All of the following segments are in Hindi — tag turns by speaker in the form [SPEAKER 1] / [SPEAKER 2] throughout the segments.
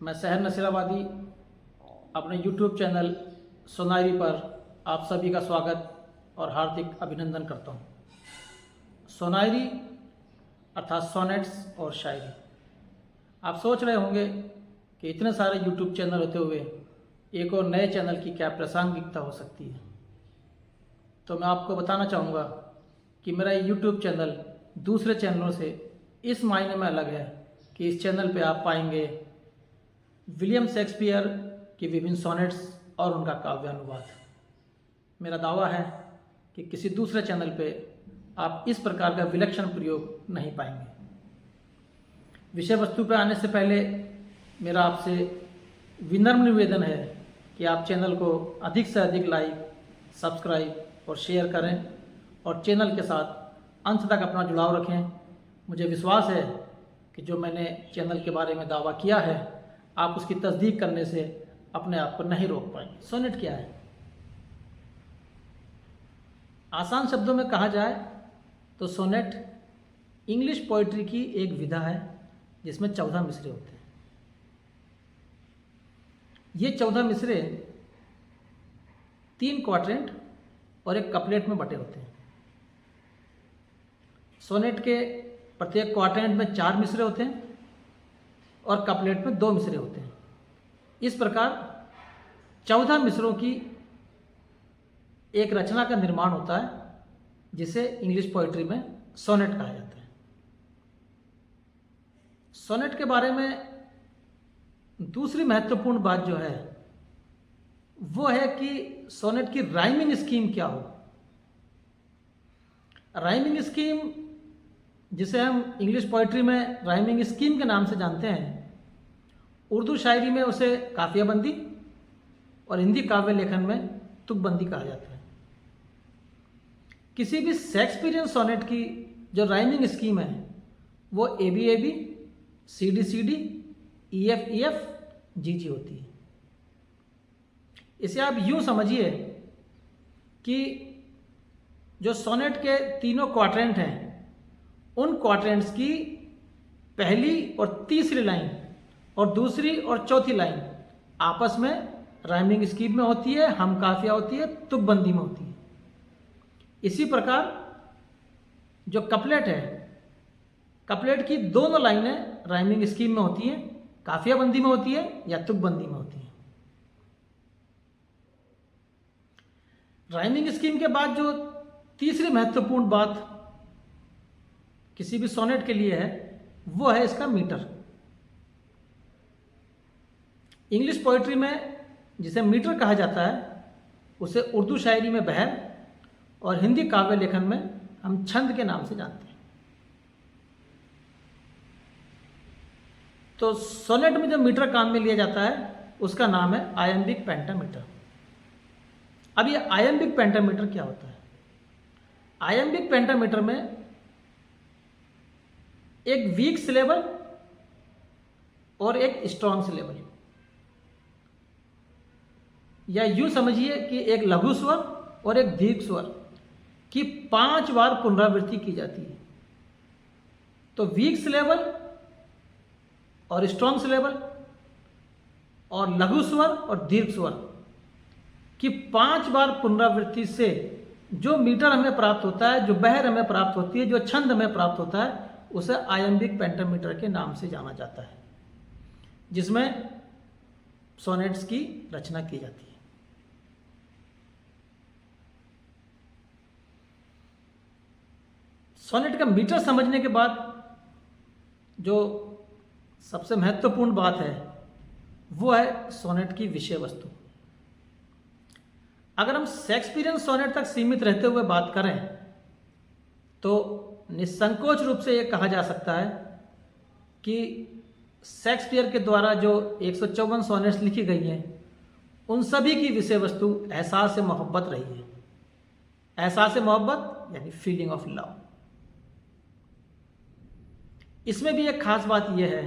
[SPEAKER 1] मैं सहर नसीराबादी अपने YouTube चैनल सोनारी पर आप सभी का स्वागत और हार्दिक अभिनंदन करता हूँ। सोनारी अर्थात सोनेट्स और शायरी। आप सोच रहे होंगे कि इतने सारे YouTube चैनल होते हुए एक और नए चैनल की क्या प्रासंगिकता हो सकती है। तो मैं आपको बताना चाहूँगा कि मेरा YouTube चैनल दूसरे चैनलों से इस मायने में अलग है कि इस चैनल पे आप पाएंगे विलियम शेक्सपियर की विभिन्न सोनेट्स और उनका काव्यानुवाद। मेरा दावा है कि किसी दूसरे चैनल पे आप इस प्रकार का विलक्षण प्रयोग नहीं पाएंगे। विषय वस्तु पर आने से पहले मेरा आपसे विनम्र निवेदन है कि आप चैनल को अधिक से अधिक लाइक, सब्सक्राइब और शेयर करें और चैनल के साथ अंत तक अपना जुड़ाव रखें। मुझे विश्वास है कि जो मैंने चैनल के बारे में दावा किया है आप उसकी तस्दीक करने से अपने आप को नहीं रोक पाएंगे। सोनेट क्या है? आसान शब्दों में कहा जाए तो सोनेट इंग्लिश पोइट्री की एक विधा है जिसमें 14 मिसरे होते हैं। ये 14 मिसरे 3 क्वाड्रेंट और एक कपलेट में बटे होते हैं। सोनेट के प्रत्येक क्वाड्रेंट में 4 मिसरे होते हैं और कपलेट में 2 मिसरे होते हैं। इस प्रकार 14 मिसरों की एक रचना का निर्माण होता है जिसे इंग्लिश पोइट्री में सोनेट कहा जाता है। सोनेट के बारे में दूसरी महत्वपूर्ण बात जो है वो है कि सोनेट की राइमिंग स्कीम क्या हो। राइमिंग स्कीम, जिसे हम इंग्लिश पोइट्री में राइमिंग स्कीम के नाम से जानते हैं, उर्दू शायरी में उसे काफियाबंदी और हिंदी काव्य लेखन में तुकबंदी कहा जाता है। किसी भी शेक्सपियरियन सोनेट की जो राइमिंग स्कीम है वो ABAB, CD EF GG होती है। इसे आप यूं समझिए कि जो सोनेट के तीनों क्वाड्रेंट हैं उन क्वाड्रेंट्स की पहली और तीसरी लाइन और दूसरी और चौथी लाइन आपस में राइमिंग स्कीम में होती है, हम काफिया होती है, तुकबंदी में होती है। इसी प्रकार जो कपलेट है, कपलेट की दोनों लाइनें राइमिंग स्कीम में होती हैं, काफियाबंदी में होती है या तुकबंदी में होती है। राइमिंग स्कीम के बाद जो तीसरी महत्वपूर्ण बात किसी भी सोनेट के लिए है वो है इसका मीटर। इंग्लिश पोइट्री में जिसे मीटर कहा जाता है उसे उर्दू शायरी में बहर और हिंदी काव्य लेखन में हम छंद के नाम से जानते हैं। तो सोनेट में जो मीटर काम में लिया जाता है उसका नाम है आयम्बिक पेंटामीटर। अब ये आयम्बिक पेंटामीटर क्या होता है? आयम्बिक पेंटामीटर में एक वीक सिलेबल और एक स्ट्रॉन्ग सिलेबल, या यूं समझिए कि एक लघु स्वर और एक दीर्घ स्वर की 5 बार पुनरावृत्ति की जाती है। तो वीक सिलेबल और स्ट्रॉन्ग सिलेबल और लघु स्वर और दीर्घ स्वर की 5 बार पुनरावृत्ति से जो मीटर हमें प्राप्त होता है, जो बहर हमें प्राप्त होती है, जो छंद हमें प्राप्त होता है, उसे आयम्बिक पेंटामीटर के नाम से जाना जाता है, जिसमें सोनेट्स की रचना की जाती है। सोनेट का मीटर समझने के बाद जो सबसे महत्वपूर्ण बात है वो है सोनेट की विषय वस्तु। अगर हम शेक्सपियरियन सोनेट तक सीमित रहते हुए बात करें तो निसंकोच रूप से ये कहा जा सकता है कि शेक्सपियर के द्वारा जो 154 सोनेट्स लिखी गई हैं उन सभी की विषय वस्तु एहसास मोहब्बत रही है। एहसास मोहब्बत यानी फीलिंग ऑफ लव। इसमें भी एक खास बात यह है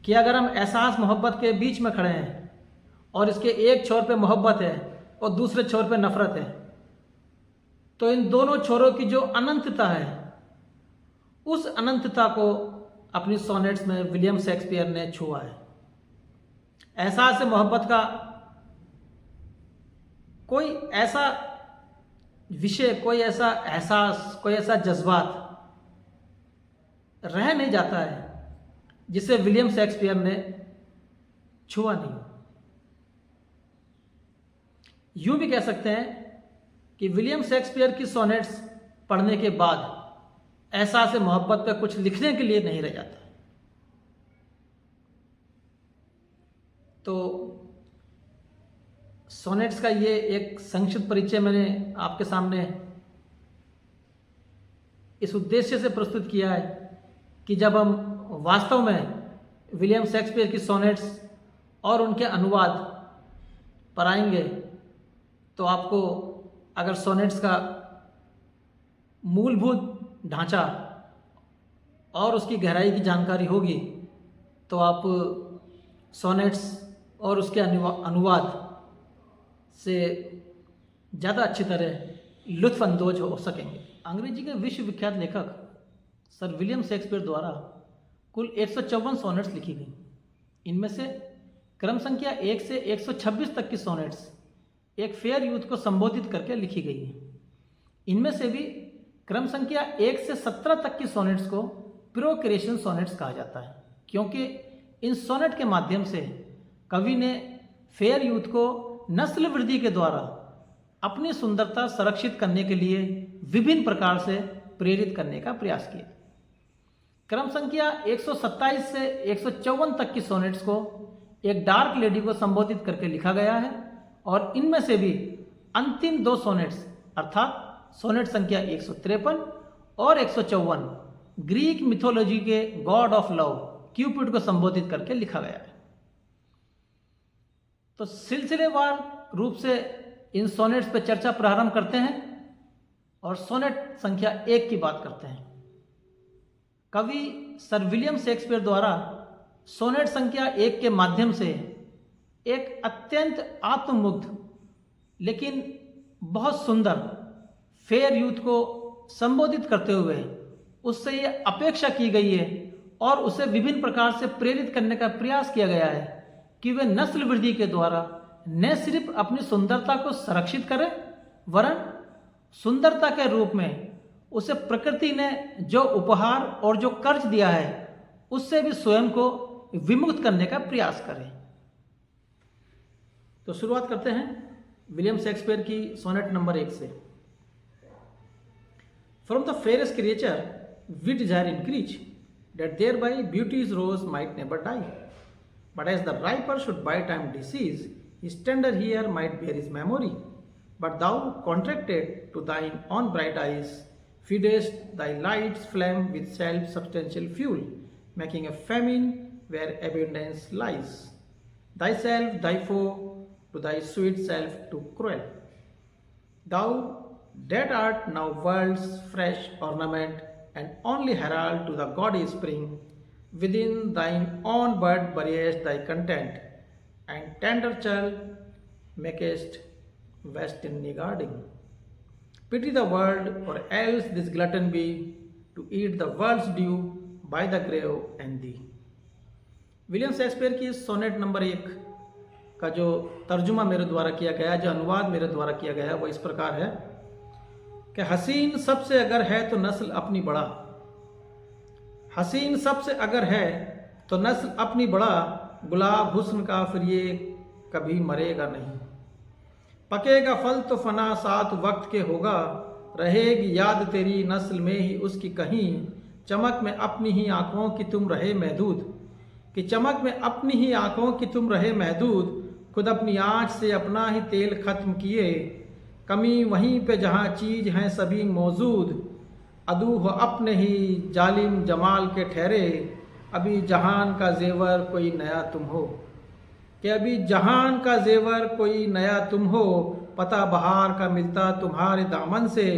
[SPEAKER 1] कि अगर हम एहसास मोहब्बत के बीच में खड़े हैं और इसके एक छोर पे मोहब्बत है और दूसरे छोर पे नफरत है, तो इन दोनों छोरों की जो अनंतता है उस अनंतता को अपनी सोनेट्स में विलियम शेक्सपियर ने छुआ है। एहसास मोहब्बत का कोई ऐसा विषय, कोई ऐसा एहसास, कोई ऐसा जज्बात रह नहीं जाता है जिसे विलियम शेक्सपियर ने छुआ नहीं। यूं भी कह सकते हैं कि विलियम शेक्सपियर की सोनेट्स पढ़ने के बाद एहसास मोहब्बत पे कुछ लिखने के लिए नहीं रह जाता। तो सोनेट्स का ये एक संक्षिप्त परिचय मैंने आपके सामने इस उद्देश्य से प्रस्तुत किया है कि जब हम वास्तव में विलियम शेक्सपियर की सोनेट्स और उनके अनुवाद पर आएंगे तो आपको अगर सोनेट्स का मूलभूत ढांचा और उसकी गहराई की जानकारी होगी तो आप सोनेट्स और उसके अनुवाद से ज़्यादा अच्छी तरह लुत्फ़अंदोज हो सकेंगे। अंग्रेजी के विश्वविख्यात लेखक सर विलियम शेक्सपियर द्वारा कुल 154 सोनेट्स लिखी गई। इनमें से क्रम संख्या 1 से 126 तक की सोनेट्स एक फेयर यूथ को संबोधित करके लिखी गई है। इनमें से भी क्रम संख्या 1 से 17 तक की सोनेट्स को प्रोक्रेशन सोनेट्स कहा जाता है, क्योंकि इन सोनेट के माध्यम से कवि ने फेयर यूथ को नस्ल वृद्धि के द्वारा अपनी सुंदरता संरक्षित करने के लिए विभिन्न प्रकार से प्रेरित करने का प्रयास किया। क्रम संख्या 127 से 154 तक की सोनेट्स को एक डार्क लेडी को संबोधित करके लिखा गया है और इनमें से भी अंतिम दो सोनेट्स अर्थात सोनेट संख्या 153 और 154 ग्रीक मिथोलॉजी के गॉड ऑफ लव क्यूपिड को संबोधित करके लिखा गया है। तो सिलसिलेवार रूप से इन सोनेट्स पर चर्चा प्रारंभ करते हैं और सोनेट संख्या 1 की बात करते हैं। कवि सर विलियम शेक्सपियर द्वारा सोनेट संख्या 1 के माध्यम से एक अत्यंत आत्ममुग्ध लेकिन बहुत सुंदर फेयर यूथ को संबोधित करते हुए उससे ये अपेक्षा की गई है और उसे विभिन्न प्रकार से प्रेरित करने का प्रयास किया गया है कि वे नस्ल वृद्धि के द्वारा न सिर्फ अपनी सुंदरता को संरक्षित करें वरन सुंदरता के रूप में उसे प्रकृति ने जो उपहार और जो कर्ज दिया है उससे भी स्वयं को विमुक्त करने का प्रयास करें। तो शुरुआत करते हैं विलियम शेक्सपियर की सोनेट नंबर 1 से। From the fairest creature we desire increase, that thereby beauty's rose might never die. But as the riper should by time decease, his tender hair might bear his memory. But thou, contracted to thine own bright eyes, feedest thy light's flame with self-substantial fuel, making a famine where abundance lies. Thyself, thy foe, to thy sweet self too cruel. Thou that art now world's fresh ornament and only herald to the gaudy spring, within thine own bud buryest thy content, and tender child makest vast in guarding. Pity the world, or else this glutton be, to eat the world's due by the grave and thee. William Shakespeare की सोनेट नंबर 1 का जो तर्जुमा मेरे द्वारा किया गया, जो अनुवाद मेरे द्वारा किया गया वो इस प्रकार है कि हसीन सबसे अगर है तो नस्ल अपनी बढ़ा, हसीन सबसे अगर है तो नस्ल अपनी बढ़ा, गुलाब हुस्न का फिर ये कभी मरेगा नहीं। पकेगा फल तो फना साथ वक्त के होगा, रहेगी याद तेरी नस्ल में ही उसकी कहीं, चमक में अपनी ही आंखों की तुम रहे महदूद, कि चमक में अपनी ही आंखों की तुम रहे महदूद, खुद अपनी आँच से अपना ही तेल खत्म किए, कमी वहीं पे जहाँ चीज हैं सभी मौजूद, अदू हो अपने ही जालिम जमाल के ठहरे, अभी जहान का जेवर कोई नया तुम हो, कि अभी जहान का जेवर कोई नया तुम हो, पता बहार का मिलता तुम्हारे दामन से,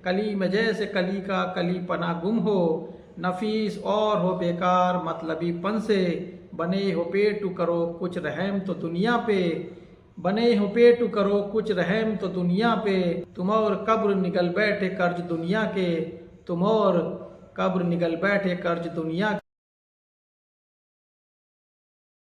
[SPEAKER 1] कली में जैसे कली का कली पना गुम हो, नफीस और हो बेकार मतलबी पन से, बने हो पेटू करो कुछ रहम तो दुनिया पे, बने हो पेटू करो कुछ रहम तो दुनिया पे, तुम और कब्र निकल बैठे कर्ज दुनिया के, तुम और कब्र निकल बैठे कर्ज दुनिया के।